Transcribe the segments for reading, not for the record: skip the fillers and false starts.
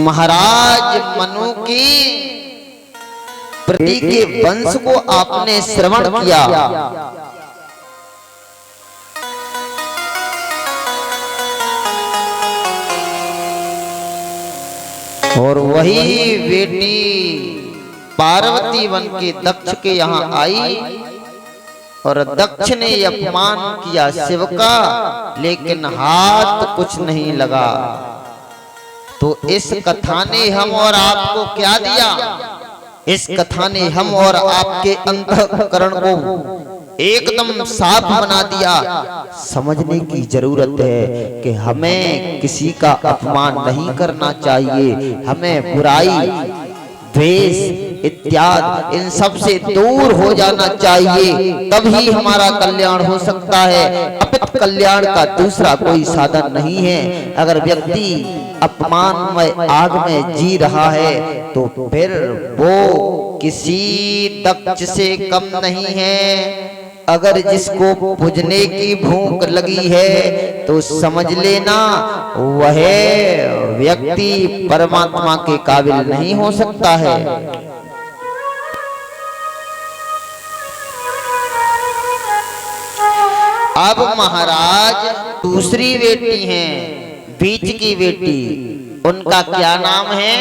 महाराज मनु की प्रति के वंश को आपने श्रवण किया, और वही बेटी पार्वती बन के दक्ष के यहाँ आई और दक्ष ने अपमान किया शिव का, लेकिन हाथ कुछ नहीं लगा। तो इस कथा ने हम और आपको क्या दिया? इस कथा ने हम और आपके अंतःकरण को एकदम साफ बना दिया। समझने की जरूरत है कि हमें किसी का अपमान नहीं करना चाहिए, हमें बुराई, द्वेष इत्यादि इन सब से दूर हो जाना चाहिए, तभी हमारा कल्याण हो सकता है। अपित कल्याण का दूसरा कोई साधन नहीं है। अगर व्यक्ति अपमान में आग में जी रहा है तो फिर वो किसी दक्ष से कम नहीं है। अगर जिसको बुझने की भूख लगी है तो समझ लेना वह व्यक्ति परमात्मा के काबिल नहीं हो सकता है। अब महाराज दूसरी बेटी हैं, बीच की बेटी, उनका क्या नाम है?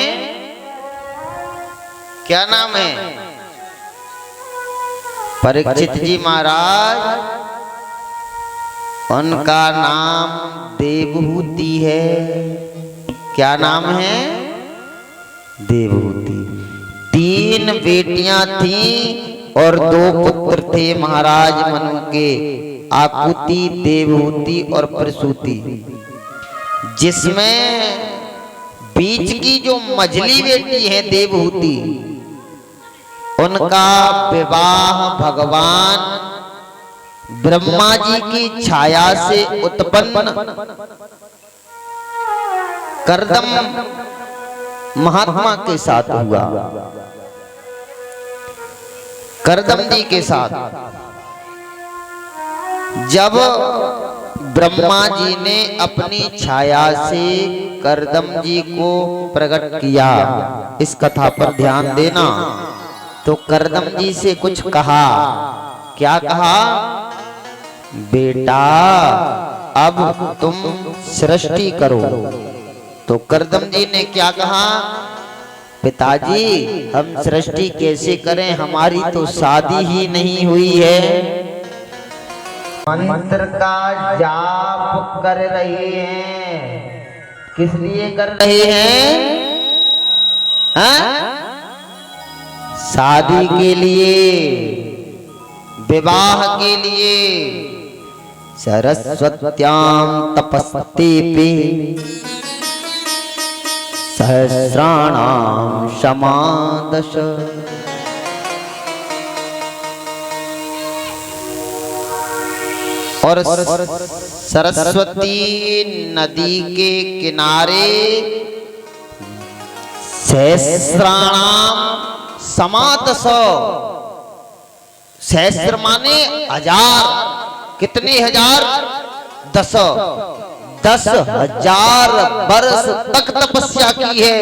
क्या नाम है? परीक्षित जी महाराज, उनका नाम देवहूति है। क्या नाम है? देवहूति। 3 बेटियां थीं और 2 पुत्र थे महाराज मनु के, आकुति, देवहूति और प्रसूति। जिसमें बीच की जो मझली बेटी है देवहूति, उनका विवाह भगवान ब्रह्मा जी की छाया से उत्पन्न कर्दम महात्मा के साथ हुआ, कर्दम जी के साथ। जब ब्रह्मा जी ने अपनी छाया से कर्दम जी को प्रकट किया, इस कथा पर ध्यान देना, तो कर्दम जी से कुछ कहा। क्या कहा? बेटा अब तुम सृष्टि करो। तो कर्दम जी ने क्या कहा? पिताजी हम सृष्टि कैसे करें, हमारी तो शादी ही नहीं हुई है। मंत्र का जाप कर रहे हैं, किस लिए कर रहे हैं? हाँ? शादी के लिए, विवाह के लिए। सरस्वत्याम तपस्ते पे सहस्राणाम समादश। और सरस्वती नदी के किनारे सहस्राणाम समादश, सहस्र माने 1000, कितने हजार? 10,000 वर्ष तक तपस्या की है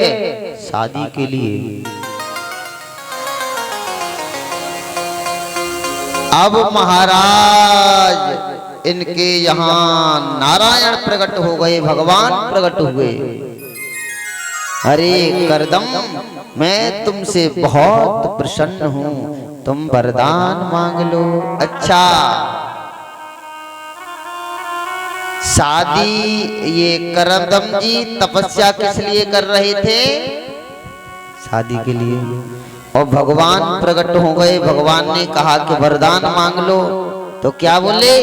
शादी के लिए। अब महाराज इनके यहाँ नारायण प्रकट हो गए, भगवान प्रकट हुए। अरे कर्दम, मैं तुमसे बहुत प्रसन्न हूं, तुम वरदान मांग लो। अच्छा, शादी ये कर्दम जी तपस्या किस लिए कर रहे थे? शादी के लिए। और भगवान प्रकट हो गए, भगवान ने कहा कि वरदान मांग लो। तो क्या बोले?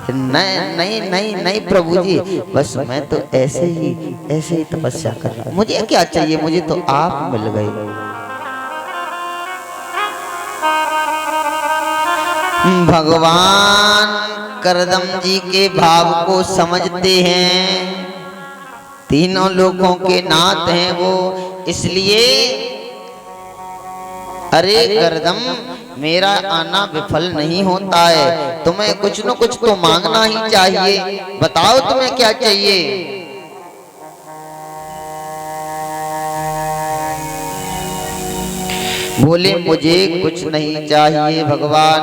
नहीं नहीं नहीं नहीं प्रभु जी, बस मैं तो ऐसे ही तपस्या कर रहा हूं, मुझे क्या चाहिए, मुझे तो आप मिल गए। भगवान कर्दम जी के भाव को समझते हैं, तीनों लोगों के नाथ हैं वो, इसलिए अरे कर्दम, मेरा आना विफल नहीं होता है, तुम्हें कुछ न कुछ तो मांगना ही चाहिए, बताओ तुम्हें क्या चाहिए। बोले मुझे कुछ नहीं चाहिए भगवान,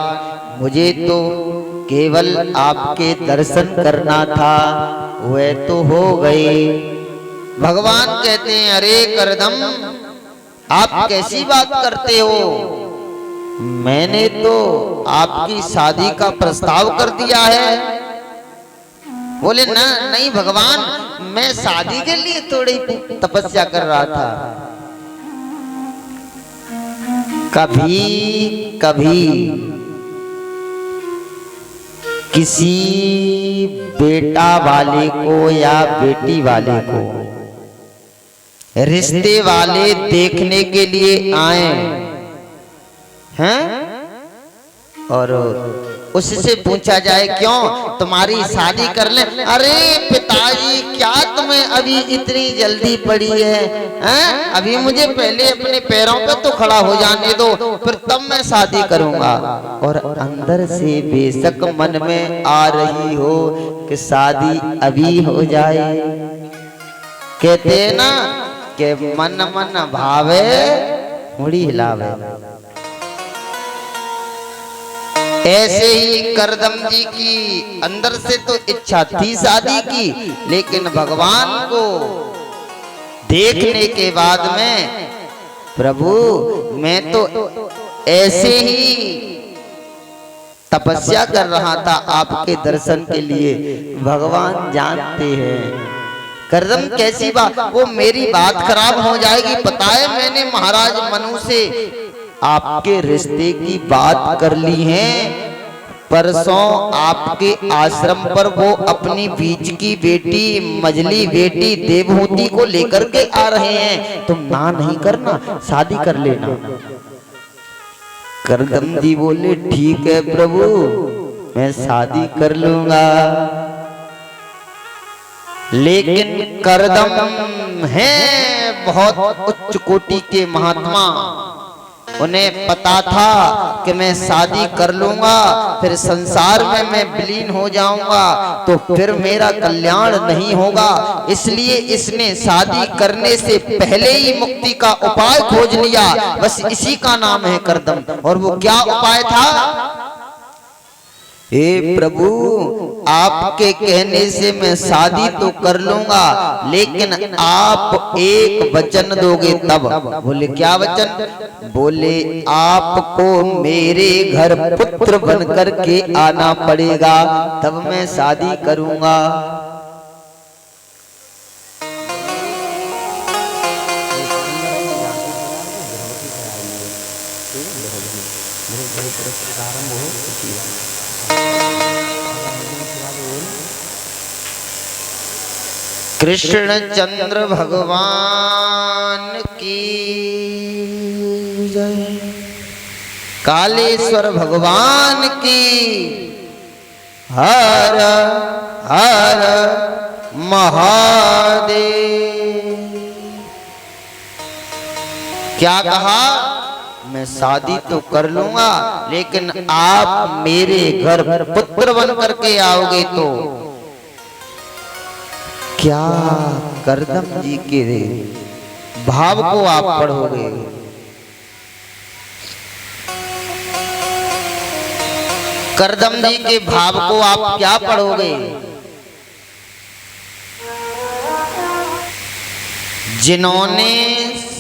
मुझे तो केवल आपके दर्शन करना था, वह तो हो गए। भगवान कहते हैं अरे करदम, आप कैसी बात करते हो, मैंने तो आपकी शादी का प्रस्ताव कर दिया है। बोले ना नहीं भगवान, मैं शादी के लिए थोड़ी तपस्या कर रहा था। कभी कभी किसी बेटा वाले को या बेटी वाले को रिश्ते वाले देखने के लिए आए हैं और उससे पूछा जाए क्यों तुम्हारी शादी कर ले। अरे पिताजी क्या तुम्हें अभी इतनी जल्दी पड़ी है, हैं? अभी मुझे पहले अपने पैरों पे तो खड़ा हो जाने दो, फिर तब मैं शादी करूंगा। और अंदर से बेशक मन में आ रही हो कि शादी अभी हो जाए। कहते हैं ना कि मन मन भावे मुड़ी हिलावे। ऐसे ही करदम जी की अंदर से तो इच्छा थी शादी की, लेकिन भगवान को देखने के बाद में प्रभु मैं तो ऐसे ही तपस्या कर रहा था आपके दर्शन के लिए, भगवान जानते हैं। करदम कैसी बात, वो मेरी बात खराब हो जाएगी। पता है मैंने महाराज मनु से आपके रिश्ते की बात कर ली है। परसों आपके आश्रम पर वो अपनी बीच की बेटी मजली बेटी देवहूति को लेकर के आ रहे हैं, तुम ना नहीं करना, शादी कर लेना। करदम जी बोले ठीक है प्रभु, मैं शादी कर लूंगा। लेकिन करदम है बहुत उच्च कोटि के महात्मा, उन्हें पता था कि मैं शादी कर लूंगा फिर संसार में मैं विलीन हो जाऊंगा तो फिर मेरा कल्याण नहीं होगा। इसलिए इसने शादी करने से पहले ही मुक्ति का उपाय खोज लिया। बस इसी का नाम है करदम। और वो क्या उपाय था? हे प्रभु, आपके कहने से मैं शादी तो कर लूंगा, लेकिन आप एक वचन दोगे तब। बोले क्या वचन? बोले आपको मेरे घर पुत्र बन करके आना पड़ेगा, तब मैं शादी करूंगा। कृष्ण चंद्र भगवान की जय, कालेश्वर भगवान की हर हर महादेव। क्या कहा? मैं शादी तो कर लूंगा, लेकिन आप मेरे घर पुत्र बन करके आओगे तो। क्या करदम जी के भाव को आप पढ़ोगे? करदम जी के भाव को आप क्या पढ़ोगे? जिन्होंने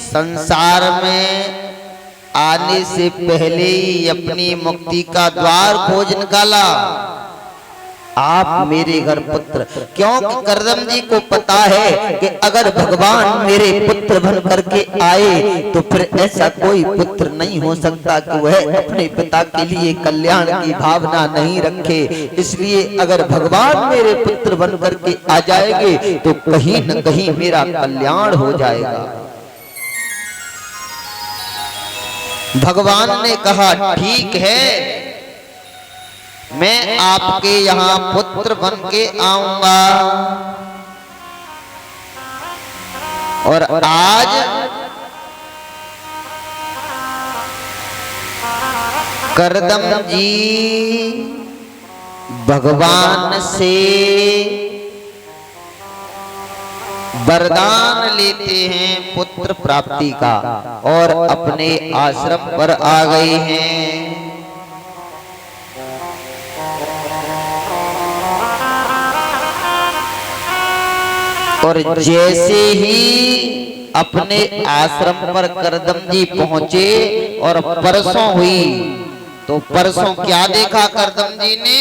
संसार में आने से पहले ही अपनी मुक्ति का द्वार खोज निकाला, आप मेरे घर पुत्र। क्योंकि करदम जी को पता है कि अगर भगवान मेरे पुत्र बन करके आए तो फिर ऐसा कोई पुत्र नहीं हो सकता कि वह अपने पिता के लिए कल्याण की भावना नहीं रखे। इसलिए अगर भगवान मेरे पुत्र बन करके आ जाएंगे तो कहीं न कहीं मेरा कल्याण हो जाएगा। भगवान ने कहा ठीक है, मैं आपके यहाँ पुत्र बन के आऊंगा। और आज करदम जी भगवान से वरदान लेते हैं पुत्र प्राप्ति का और अपने आश्रम पर आ गए हैं। और जैसे ही अपने आश्रम पर करदम जी पहुंचे और परसों हुई, तो परसों क्या देखा करदम जी ने,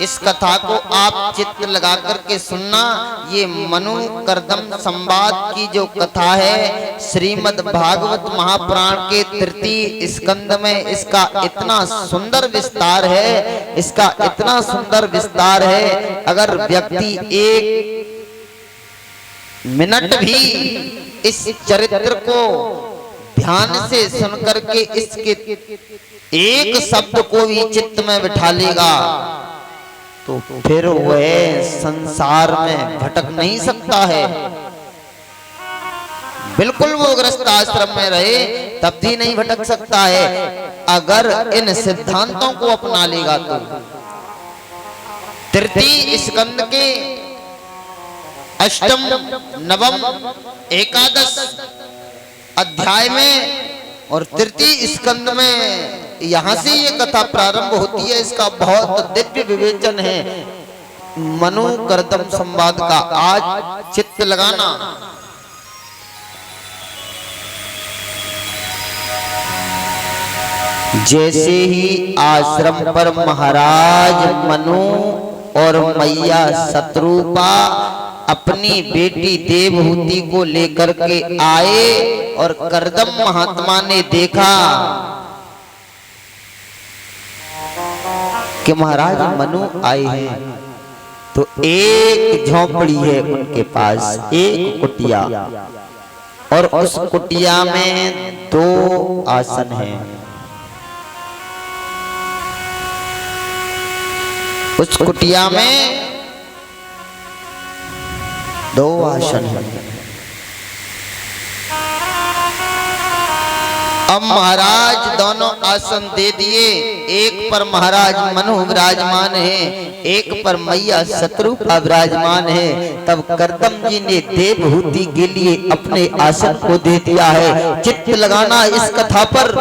इस कथा को आप चित्त लगा करके सुनना। ये मनु करदम संवाद की जो कथा है श्रीमद् भागवत महापुराण के तृतीय स्कंद में इसका इतना सुंदर विस्तार है, इसका इतना सुंदर विस्तार है। अगर व्यक्ति एक मिनट भी इस चरित्र को ध्यान से सुनकर के इसके एक शब्द को भी चित्त में बिठा लेगा तो फिर वह संसार में भटक नहीं सकता है। बिल्कुल वो गृहस्थ आश्रम में रहे तब भी नहीं भटक सकता है, अगर इन सिद्धांतों को अपना लेगा तो। तृतीय स्कंद के अष्टम, नवम, एकादश अध्याय में और तृतीय स्कंद में यहां से ये कथा प्रारंभ होती है। इसका बहुत दिव्य विवेचन है मनु करदम संवाद का। आज चित्त लगाना। जैसे ही आश्रम पर महाराज मनु और मैया शत्रुपा अपनी बेटी देवहूति को लेकर के आए और करदम महात्मा ने देखा कि महाराज मनु आए हैं, तो एक झोंपड़ी है उनके पास, एक कुटिया, और उस कुटिया में 2 आसन हैं। उस कुटिया में 2 आसन हैं। अब महाराज दोनों आसन दे दिए, एक पर महाराज मनु विराजमान है, एक पर मैया शत्रुपा विराजमान है। तब करदम जी ने देवहूति के लिए अपने आसन को दे दिया है। चित्त लगाना इस कथा पर।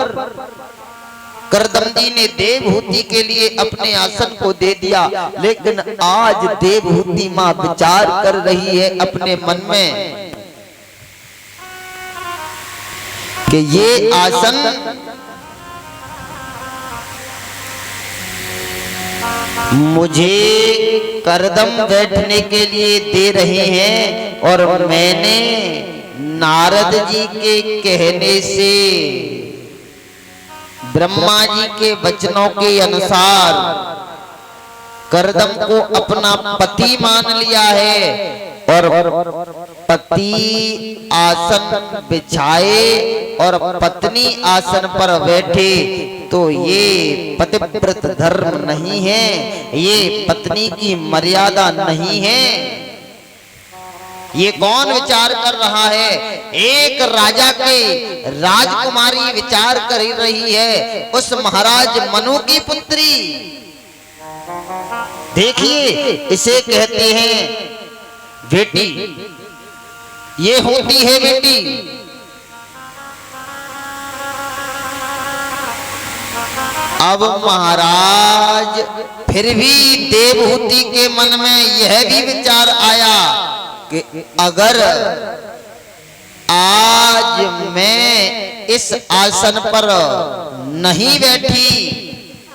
करदम जी ने देवहूति के लिए अपने आसन को दे दिया, लेकिन आज देवहूति मां विचार कर रही है अपने मन में कि ये आसन मुझे करदम बैठने के लिए दे रहे हैं, और मैंने नारद जी के कहने से ब्रह्मा जी के वचनों के अनुसार करदम को अपना पति मान लिया है, और पति आसन बिछाए और पत्नी आसन पर बैठे, तो ये पतिव्रत धर्म नहीं है, ये पत्नी की मर्यादा नहीं है। ये कौन विचार कर रहा है? एक राजा के राजकुमारी विचार कर रही है, उस महाराज मनु की पुत्री। देखिए, इसे कहते हैं बेटी, ये होती है बेटी। अब महाराज फिर भी देवहूति के मन में यह भी विचार आया कि अगर आज मैं इस आसन पर नहीं बैठी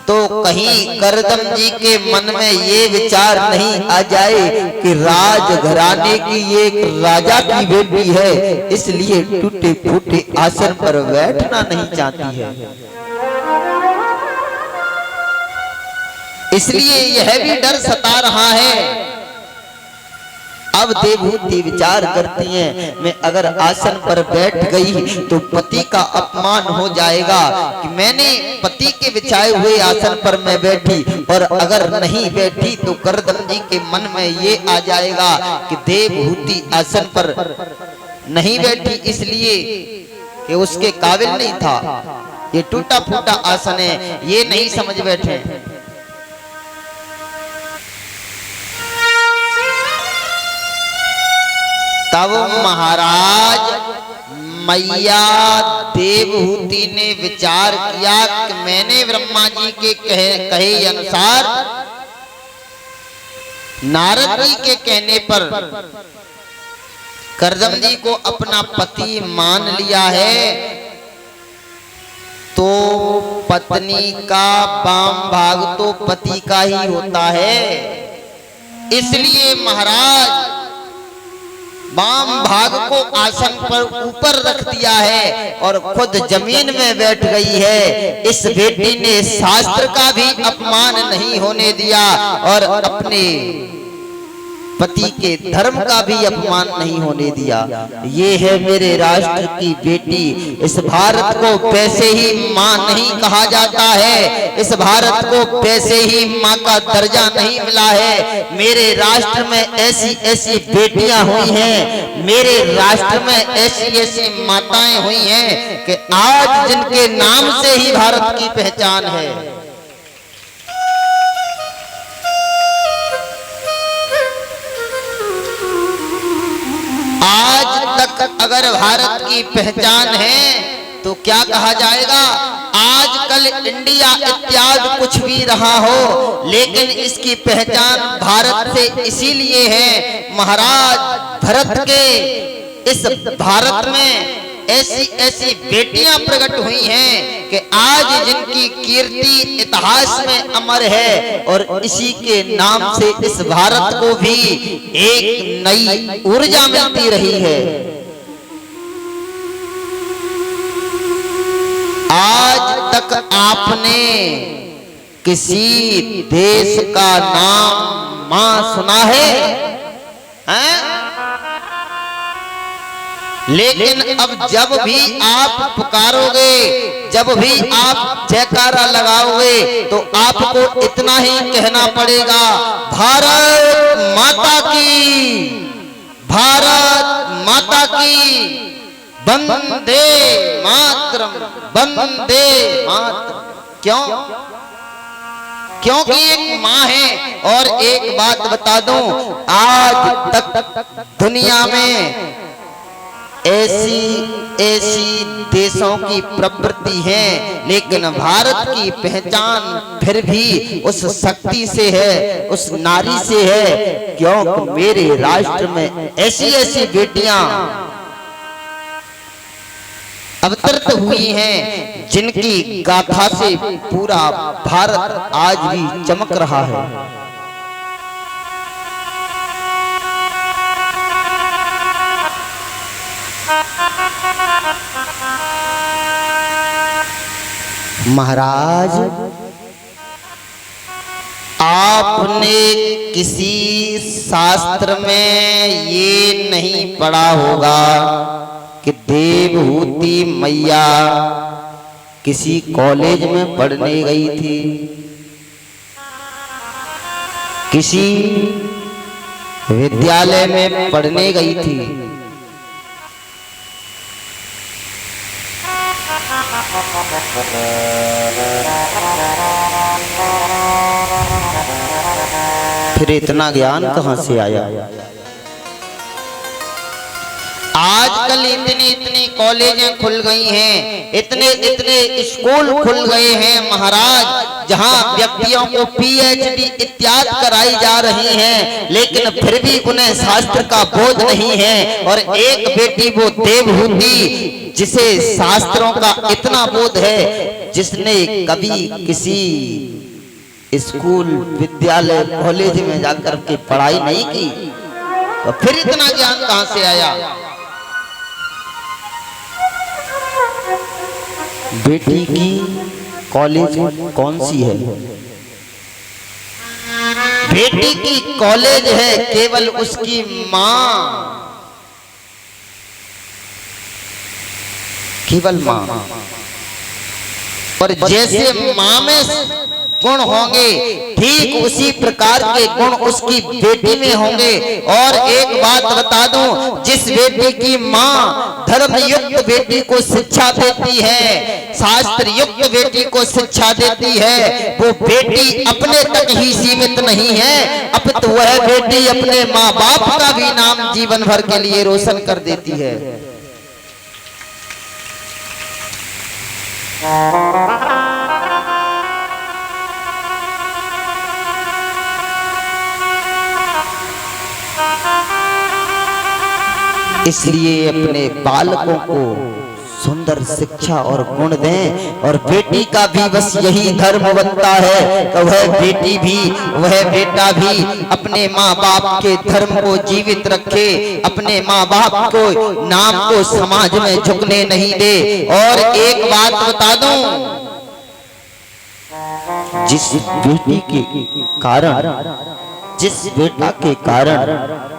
तो कहीं करदम जी के मन में ये विचार नहीं आ जाए कि राजघराने की ये एक राजा की बेटी है, इसलिए टूटे फूटे आसन पर बैठना नहीं चाहती है। इसलिए यह भी डर सता रहा है। अब देवहूति विचार करती हैं, मैं अगर आसन पर बैठ गई तो पति का अपमान हो जाएगा कि मैंने पति के बिछाए हुए आसन पर मैं बैठी, और अगर नहीं बैठी तो करदम जी के मन में ये आ जाएगा कि देवहूति आसन पर नहीं बैठी इसलिए कि उसके काबिल नहीं था, ये टूटा फूटा आसन है, ये नहीं समझ बैठे। तब महाराज मैया देवहूति ने विचार किया कि मैंने ब्रह्मा जी के कहे अनुसार नारद जी के कहने पर करदम जी को अपना पति मान लिया है, तो पत्नी का वाम भाग तो पति का ही होता है। इसलिए महाराज वाम भाग को आसन पर ऊपर रख दिया है और खुद जमीन में बैठ गई है। इस बेटी ने शास्त्र का भी अपमान नहीं होने दिया और अपने पति के धर्म का भी अपमान नहीं होने दिया। ये है मेरे राष्ट्र की बेटी। इस भारत को वैसे ही मां नहीं कहा जाता है, इस भारत को वैसे ही मां का दर्जा नहीं मिला है। मेरे राष्ट्र में ऐसी ऐसी बेटियां हुई हैं, मेरे राष्ट्र में ऐसी ऐसी माताएं हुई हैं कि आज जिनके नाम से ही भारत की पहचान है। आज तक अगर भारत की पहचान है तो क्या कहा जाएगा? आजकल इंडिया इत्यादि कुछ भी रहा हो, लेकिन इसकी पहचान भारत से इसीलिए है महाराज भरत के इस भारत में ऐसी ऐसी बेटियां प्रकट हुई हैं कि आज जिनकी कीर्ति इतिहास में अमर है और इसी के नाम से इस भारत को भी एक नई ऊर्जा मिलती रही है। आज तक आपने किसी देश का नाम मां सुना है? लेकिन अब जब भी आप पुकारोगे, जब भी आप जयकारा लगाओगे, तो आपको इतना ही कहना पड़ेगा, भारत माता की, भारत माता की, वंदे मातरम, वंदे मातरम। क्यों? क्योंकि एक मां है। और एक बात बता दूं, आज तक दुनिया में ऐसी ऐसी देशों की प्रवृत्ति है, लेकिन भारत की पहचान फिर भी उस शक्ति से है, उस नारी से है, क्योंकि मेरे राष्ट्र में ऐसी ऐसी बेटियां अवतरित हुई हैं जिनकी गाथा से पूरा भारत आज भी चमक रहा है। महाराज, आपने किसी शास्त्र में ये नहीं पढ़ा होगा कि देवहूति मैया किसी कॉलेज में पढ़ने गई थी, किसी विद्यालय में पढ़ने गई थी। फिर इतना ज्ञान कहां से आया? आजकल इतनी इतनी कॉलेजें खुल गई हैं, इतने इतने स्कूल खुल गए हैं महाराज, जहां व्यक्तियों को पीएचडी इत्यादि कराई जा रही हैं, लेकिन फिर भी उन्हें शास्त्र का बोध नहीं है। और एक बेटी वो देवहूति जिसे शास्त्रों का इतना बोध है, जिसने कभी किसी स्कूल विद्यालय कॉलेज में जाकर के पढ़ाई नहीं की, तो फिर इतना ज्ञान कहां से आया? बेटी की कॉलेज कौन सी है? बेटी की कॉलेज है केवल उसकी मां, केवल मां। और जैसे मां में गुण होंगे, ठीक उसी प्रकार के गुण उसकी बेटी में होंगे। और एक बात बता दूं, जिस बेटी की माँ धर्म युक्त बेटी को शिक्षा देती है, शास्त्र युक्त बेटी को शिक्षा देती है, वो बेटी अपने तक ही सीमित नहीं है, अपितु वह बेटी अपने माँ बाप का भी नाम जीवन भर के लिए रोशन कर देती है। इसलिए अपने बालकों को सुंदर शिक्षा और गुण दें। और बेटी का भी बस यही धर्म बनता है कि वह बेटी भी, वह बेटा भी अपने माँ बाप के धर्म को जीवित रखे, अपने माँ बाप को नाम को समाज में झुकने नहीं दे। और एक बात बता दूं, जिस बेटी के कारण, जिस बेटा के कारण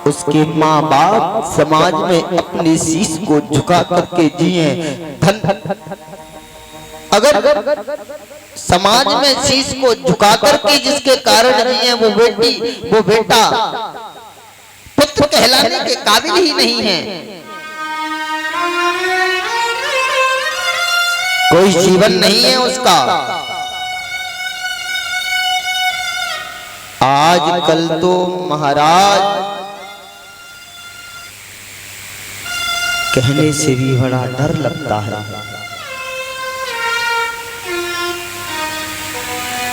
उसके माँ बाप समाज में अपनी शीश को झुका करके जिए, धन अगर समाज में शीश को झुका करके जिसके कारण जिए, वो बेटी, वो बेटा पुत्र कहलाने के काबिल ही नहीं है, कोई जीवन नहीं है उसका। आजकल तो महाराज कहने से भी बड़ा डर लगता है।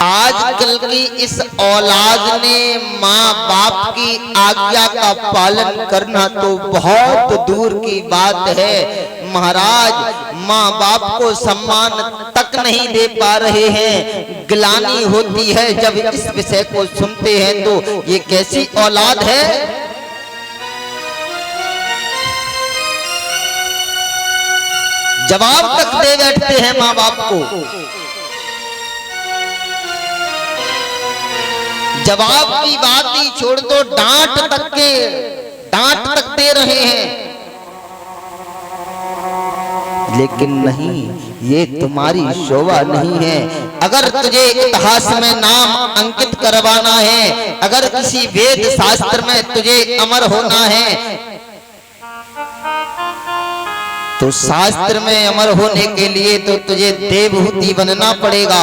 आजकल की इस औलाद ने माँ बाप की आज्ञा का पालन करना तो बहुत दूर की बात है महाराज। माँ बाप को सम्मान तक नहीं दे पा रहे हैं। ग्लानि होती है जब इस विषय को सुनते हैं, तो ये कैसी औलाद है। जवाब तक दे बैठते हैं माँ बाप को, जवाब की बात ही छोड़ दो, डांट तक दे रहे हैं। लेकिन नहीं, ये तुम्हारी शोभा नहीं है। अगर तुझे इतिहास में नाम अंकित करवाना है, अगर किसी वेद शास्त्र में तुझे अमर होना है, तो शास्त्र में अमर होने के लिए तो तुझे देवहूति बनना पड़ेगा।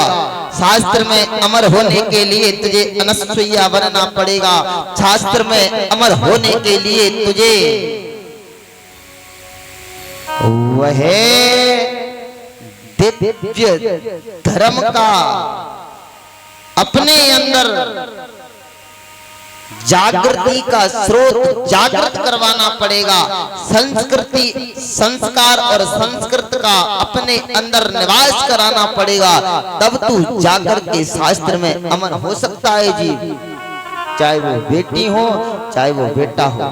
शास्त्र में अमर होने के लिए तुझे अनसुईया बनना पड़ेगा। शास्त्र में अमर होने के लिए तुझे वह दिव्य धर्म का अपने अंदर जागृति का स्रोत जागृत करवाना पड़ेगा। संस्कृति, संस्कार और संस्कृत का अपने अंदर निवास कराना पड़ेगा, तब तू जाकर के शास्त्र में अमर हो सकता है जी। चाहे वो बेटी हो, चाहे वो बेटा हो।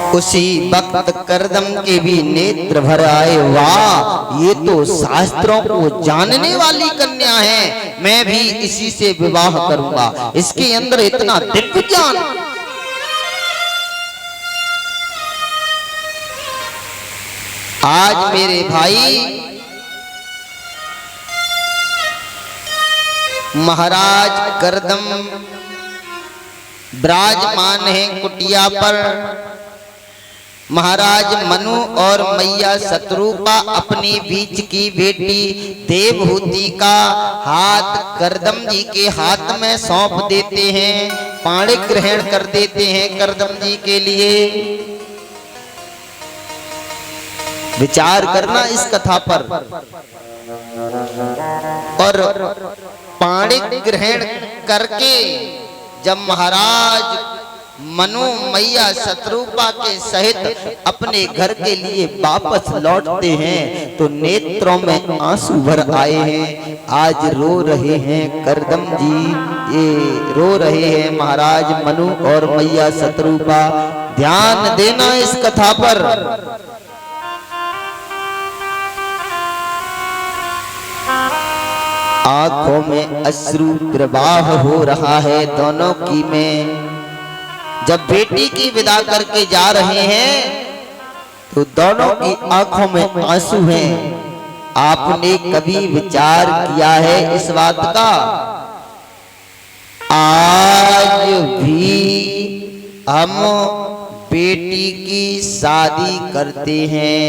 उसी वक्त करदम के भी नेत्र भर आए, वाह ये तो शास्त्रों को जानने वाली कन्या है, मैं भी इसी से विवाह करूंगा। इसके अंदर इतना दिव्य ज्ञान। आज मेरे भाई महाराज करदम विराजमान है कुटिया पर। महाराज मनु और मैया शत्रुपा अपनी बीच की बेटी देवहूति का हाथ करदम जी के हाथ में सौंप देते हैं, पाणी ग्रहण कर देते हैं करदम जी के लिए। विचार करना इस कथा पर। और पाणी ग्रहण करके जब महाराज मनु मैया शत्रुपा के सहित अपने घर के लिए वापस लौटते हैं, तो नेत्रों में आंसू भर आए हैं। आज रो रहे हैं करदम जी, ये रो रहे हैं महाराज मनु और मैया शत्रुपा। ध्यान देना इस कथा पर। आंखों में अश्रु प्रवाह हो रहा है दोनों की में। जब बेटी की विदा करके जा रहे हैं तो दोनों की आंखों में आंसू हैं। आपने कभी विचार किया है इस बात का? आज भी हम बेटी की शादी करते हैं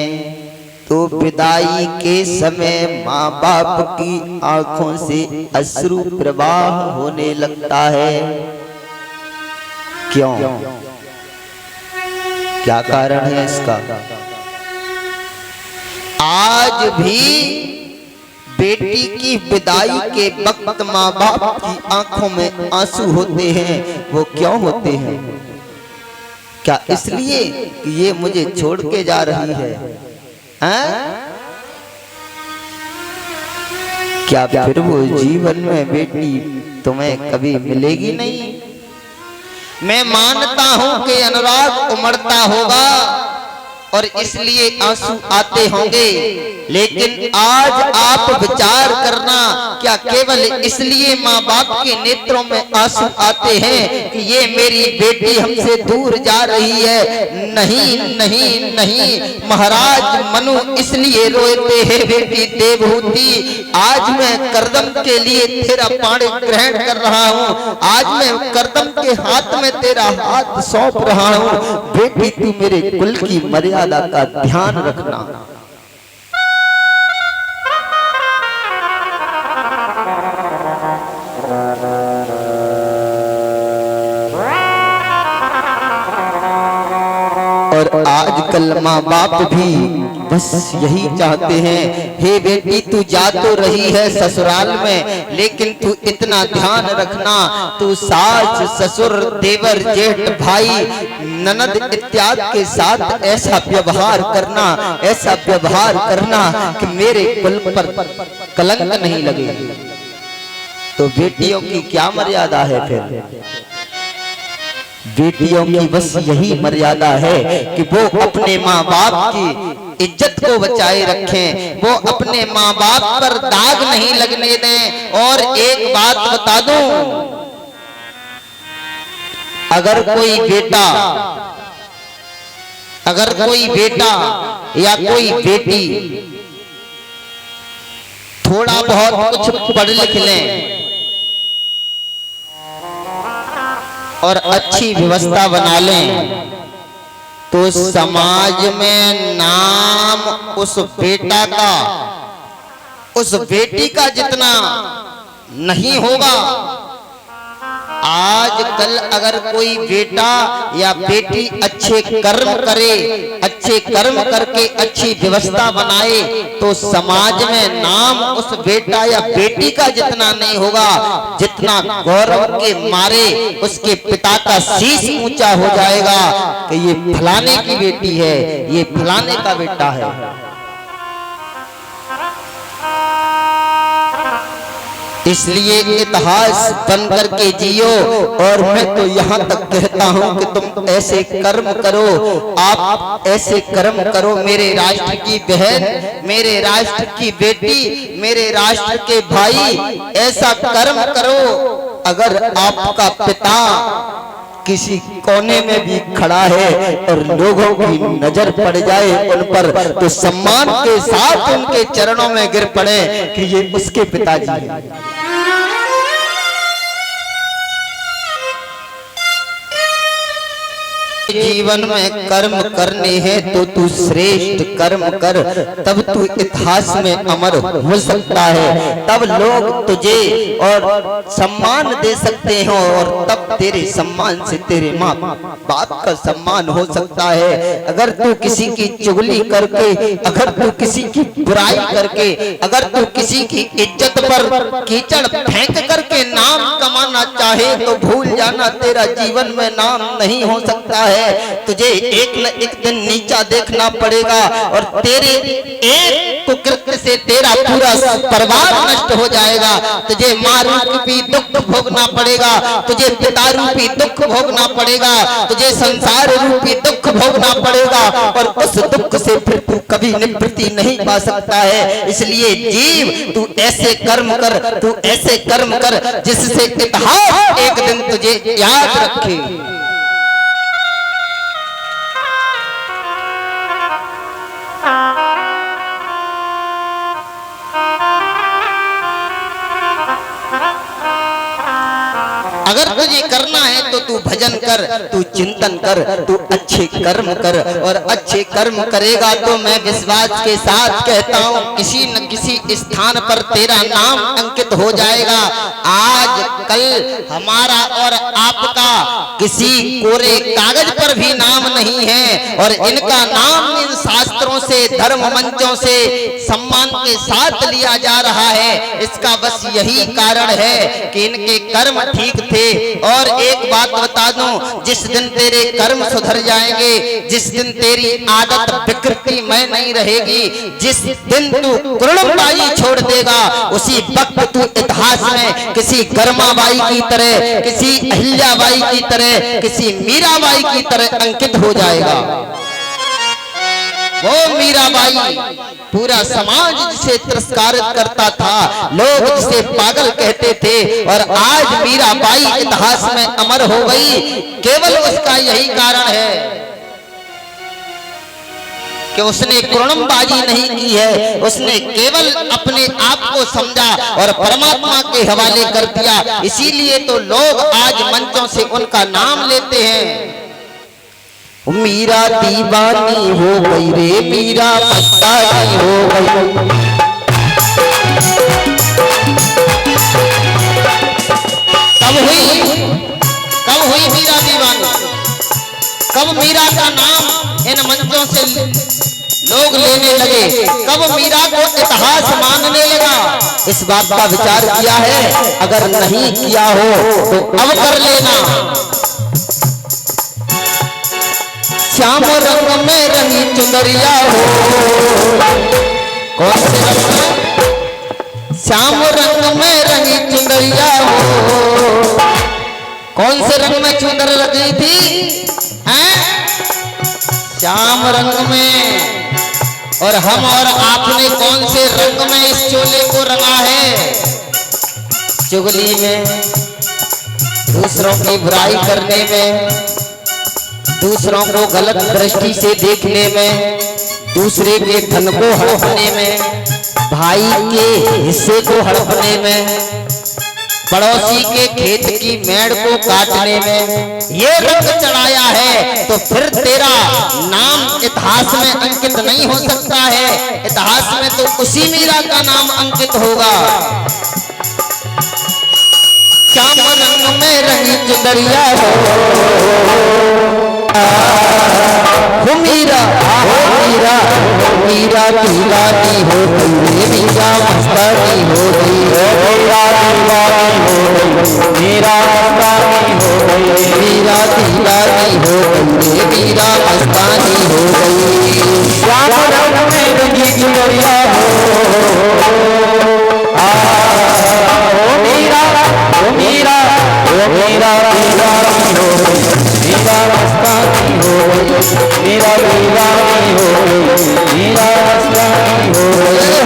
तो विदाई के समय माँ बाप की आंखों से अश्रु प्रवाह होने लगता है। क्यों? क्या कारण है इसका? आज भी बेटी की विदाई के वक्त माँ बाप की आंखों में आंसू होते हैं। वो क्यों होते हैं? क्या इसलिए कि ये मुझे छोड़ के जा रही है? क्या फिर वो जीवन में बेटी तुम्हें कभी मिलेगी नहीं? मैं मानता हूं कि अनुराग उमड़ता होगा और इसलिए आंसू आते होंगे, लेकिन आज आप विचार करना, क्या केवल इसलिए माँ बाप के नेत्रों में आंसू आते हैं कि ये मेरी बेटी हमसे दूर जा रही है? नहीं नहीं नहीं, महाराज मनु इसलिए रोते हैं बेटी देवहूति, आज मैं करदम के लिए तेरा पाणी ग्रहण कर रहा हूँ, आज मैं करदम के हाथ में तेरा हाथ सौंप रहा हूँ। बेटी तू मेरे कुल की मर्यादा का ध्यान रखना। और आजकल माँ बाप भी बस यही चाहते हैं, हे बेटी तू जा तो रही है ससुराल में, लेकिन तू इतना ध्यान रखना, तू सास ससुर देवर जेठ भाई ननद इत्यादि के साथ ऐसा व्यवहार करना, ऐसा व्यवहार करना कि मेरे कुल पर कलंक नहीं लगे। तो बेटियों की क्या मर्यादा है फिर? बेटियों की बस यही मर्यादा है कि वो अपने माँ बाप की इज्जत को बचाए रखें, वो अपने माँ बाप पर दाग नहीं लगने दें। और एक बात बता दूं, अगर कोई बेटा या कोई बेटी थोड़ा बहुत कुछ पढ़ लिख लें और अच्छी व्यवस्था बना लें, तो समाज में नाम उस बेटा का, उस बेटी का जितना नहीं होगा। आज कल अगर कोई बेटा या बेटी अच्छे कर्म करे, अच्छे कर्म करके अच्छी व्यवस्था बनाए, तो समाज में नाम उस बेटा या बेटी का जितना नहीं होगा, जितना गौरव के मारे उसके पिता का शीश ऊंचा हो जाएगा कि ये फलाने की बेटी है, ये फलाने का बेटा है। इसलिए इतिहास बन करके जियो। और मैं तो यहाँ तक कहता हूँ कि तुम ऐसे कर्म करो, आप ऐसे कर्म करो, मेरे राष्ट्र की बहन, मेरे राष्ट्र की बेटी, मेरे राष्ट्र के भाई, ऐसा कर्म करो। अगर आपका पिता किसी कोने में भी खड़ा है और लोगों की नजर पड़ जाए उन पर, तो सम्मान के साथ उनके चरणों में गिर पड़े कि ये उसके पिताजी हैं। जीवन में कर्म करने हैं तो तू श्रेष्ठ कर्म कर, तब तू इतिहास में अमर हो सकता है, तब लोग तुझे और सम्मान दे सकते हैं, और तब तेरे सम्मान से तेरे माँ बाप का सम्मान हो सकता है। अगर तू किसी की चुगली करके, अगर तू किसी की बुराई करके, अगर तू किसी की इज्जत पर कीचड़ फेंक करके नाम कमाना चाहे, तो भूल जाना तेरा जीवन में नाम नहीं हो सकता है। तुझे एक न एक दिन नीचा देखना पड़ेगा, और तेरे एक कुकृत्य से तेरा पूरा परिवार नष्ट हो जाएगा। तुझे माँ रूपी दुख भोगना पड़ेगा, तुझे पिता रूपी दुख भोगना पड़ेगा, तुझे संसार रूपी दुख भोगना पड़ेगा, और उस दुख से फिर तू कभी निवृत्ति नहीं पा सकता है। इसलिए जीव, तू ऐसे कर्म कर, तू ऐसे कर्म कर जिससे इतिहास एक दिन तुझे याद रखे। अगर तुझे करना है तो तू भजन कर, तू चिंतन कर, तू अच्छे कर्म कर, और अच्छे कर्म करेगा तो मैं विश्वास के साथ कहता हूँ किसी न किसी स्थान पर तेरा नाम अंकित हो जाएगा। आज कल हमारा और आपका किसी कोरे कागज पर भी नाम नहीं है, और इनका नाम इन शास्त्रों से, धर्म मंचों से सम्मान के साथ लिया जा रहा है। इसका बस यही कारण है कि इनके कर्म ठीक थे। और एक बात बता दूं, जिस दिन तेरे कर्म सुधर जाएंगे, जिस दिन तेरी आदत विकृति में नहीं रहेगी, जिस दिन तू कुर्णबाई छोड़ देगा, उसी वक्त तू इतिहास में किसी गर्माबाई की तरह, किसी अहिल्याबाई की तरह, किसी मीराबाई की तरह अंकित हो जाएगा। वो मीराबाई पूरा समाज जिसे तिरस्कारित करता था, लोग जिसे पागल कहते थे, और आज मीराबाई इतिहास में अमर हो गई। केवल उसका यही कारण है कि उसने कुर्णमबाजी नहीं की है, उसने केवल अपने आप को समझा और परमात्मा के हवाले कर दिया। इसीलिए तो लोग आज मंचों से उनका नाम लेते हैं। मीरा दीवानी हो गई रे, मीरा मस्तानी हो गई। कब हुई मीरा दीवानी? कब मीरा का नाम इन मंचों से लोग लेने लगे? कब मीरा को इतिहास मानने लगा? इस बात का विचार किया है? अगर नहीं किया हो तो अब कर लेना। श्याम रंग में रंगी चुनरिया हो, कौन से रंग में? श्याम रंग में रंगी चुनरिया हो, कौन से रंग में चुनर लगी थी? हैं? श्याम रंग में। और हम और आपने कौन से रंग में इस चोले को रंगा है? चुगली में, दूसरों की बुराई करने में, दूसरों को गलत दृष्टि से देखने में, दूसरे के धन को हड़पने में, भाई के हिस्से को हड़पने में, पड़ोसी के खेत की मेड़ को काटने में ये रंग चढ़ाया है, तो फिर तेरा नाम इतिहास में अंकित नहीं हो सकता है। इतिहास में तो उसी मीरा का नाम अंकित होगा। श्याम रंग में रंगी चुनरिया हो, मीरा मीरा मीरा दीवानी हो गई, मीरा मस्तानी हो गई, मीरा दीवानी हो गई, मीरा मस्तानी हो गई, मीरा दीवानी हो गई, मीरा मस्तानी हो गई। श्याम रंग में रंगी चुनरिया हो, मीरा मीरा मीरा दीवानी हो गई, मीरा मस्तानी हो गई, मीरा दीवानी हो गई, मीरा मस्तानी हो गई।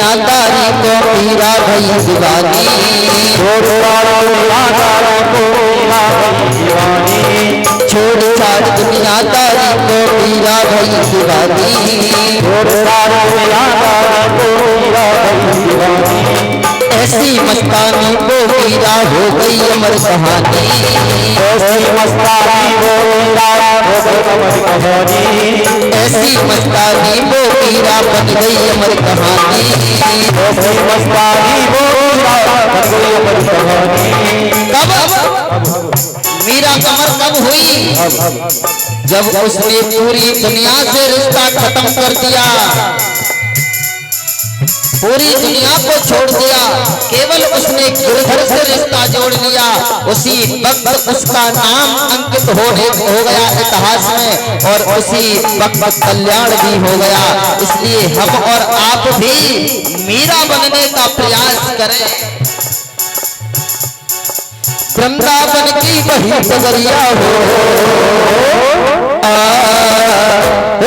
दुनियादारी को मीरा भई दीवानी, छोड़ छाड़ दुनियादारी को मीरा भई दीवानी, छोड़ छाड़ दुनियादारी को मीरा भई दीवानी, छोड़ छाड़ दुनियादारी को मीरा भई दीवानी। ऐसी मस्तानी वो मीरा हो गई अमर कहानी, ऐसी मस्तानी वो मीरा हो गई अमर कहानी, ऐसी मस्तानी वो मीरा बन गई अमर कहानी, ऐसी मस्तानी वो मीरा बन गई अमर कहानी। कब मीरा कमर कब हुई? जब उसने पूरी दुनिया से रिश्ता खत्म कर दिया, पूरी दुनिया को छोड़ दिया, केवल उसने गिरधर से रिश्ता जोड़ लिया। उसी वक्त उसका नाम अंकित हो गया इतिहास में, और उसी वक्त कल्याण भी हो गया। इसलिए हम और आप भी मीरा बनने का प्रयास करें। वृंदावन की वही डगरिया हो,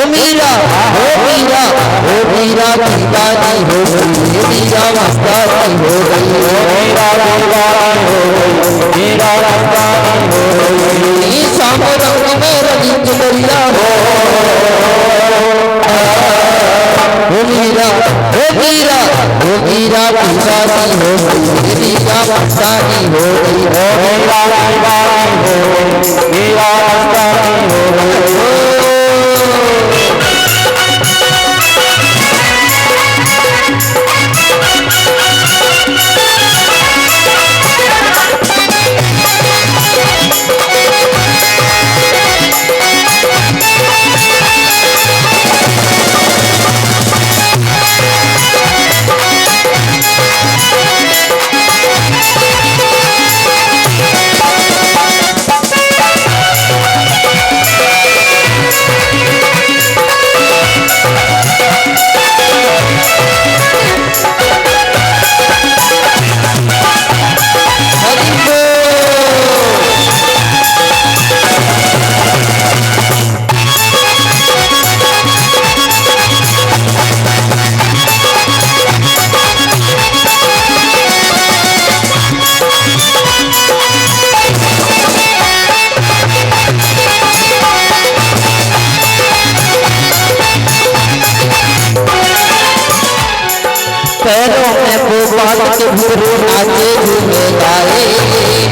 मीरा हो मीरा हो मीरा दीवानी हो गई, मीरा मस्तानी हो गई, मीरा दीवानी हो गई, मीरा मस्तानी हो गई। शाम रंग में रंगी डगरिया हो, मीरा हो मीरा हो मीरा दीवानी हो गई, मीरा मस्तानी हो गई, मीरा दीवानी हो गई, मीरा मस्तानी हो गई। पैरों में गोपाल के घुंघरू नाचे झूमे गाए,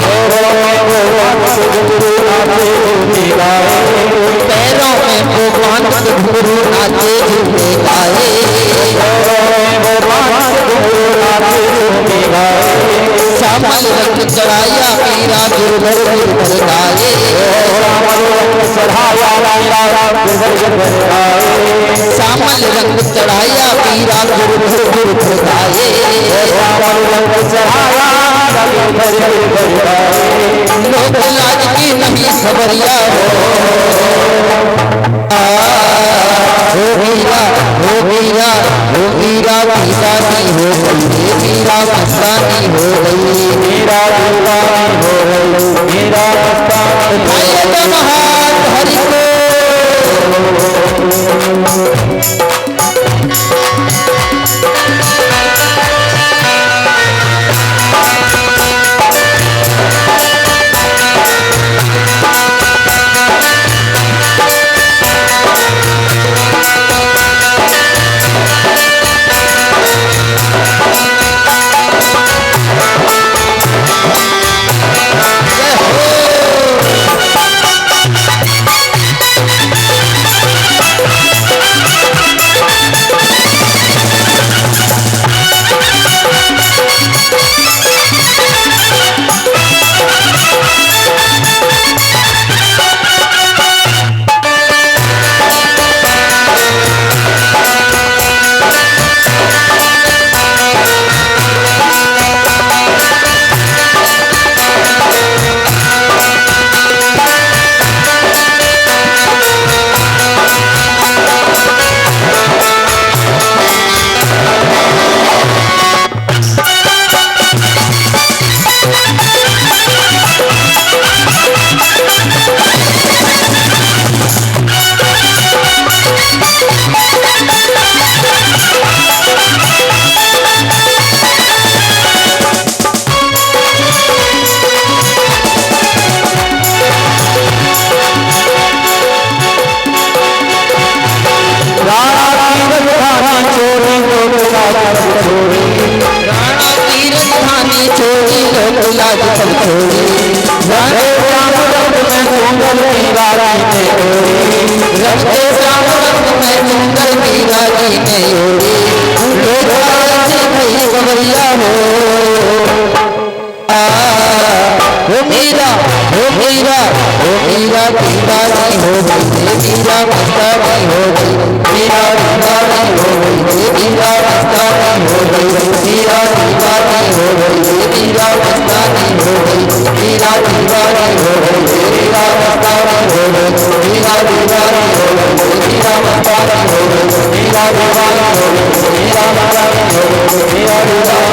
पैरों में गोपाल के घुंघरू नाचे झूमे गाए, पैरों में गोपाल के घुंघरू नाचे झूमे गाए, पैरों में गोपाल के घुंघरू नाचे झूमे गाए। श्यामल रंग चढ़ाया मीरा गिरधर गिरधर गाए, श्यामल रंग चढ़ाया मीरा गिरधर गिरधर गाए, श्यामल रंग चढ़ाया मीरा गिरधर गिरधर गाए, श्यामल रंग चढ़ाया गिरधर गिरधर गाए। लोक लाज की नहीं खबरिया हो मीरा हो मीरा हो मीरा मस्तानी हो गई, मीरा मस्तानी हो गई, मीरा दीवानी हो गई, मीरा मस्तानी हो गई। महान हरि को जय हो। होई रंगे श्याम रंग में सुंदर मीरा जी ने होई रंगे श्याम रंग में सुंदर मीरा जी ने ओढ़ी भई कवरिया हो मीरा मीरा मीरा जी हो गई मीरा मस्तानी हो गई मीरा दीवानी हो गई मीरा मस्तानी हो गई मीरा दीवानी हो गई मीरा मस्तानी हो गई मीरा दीवानी हो गई मीरा मस्तानी हो गई मीरा दीवानी हो गई मीरा मस्तानी हो गई मीरा दीवानी हो गई मीरा मस्तानी हो गई मीरा दीवानी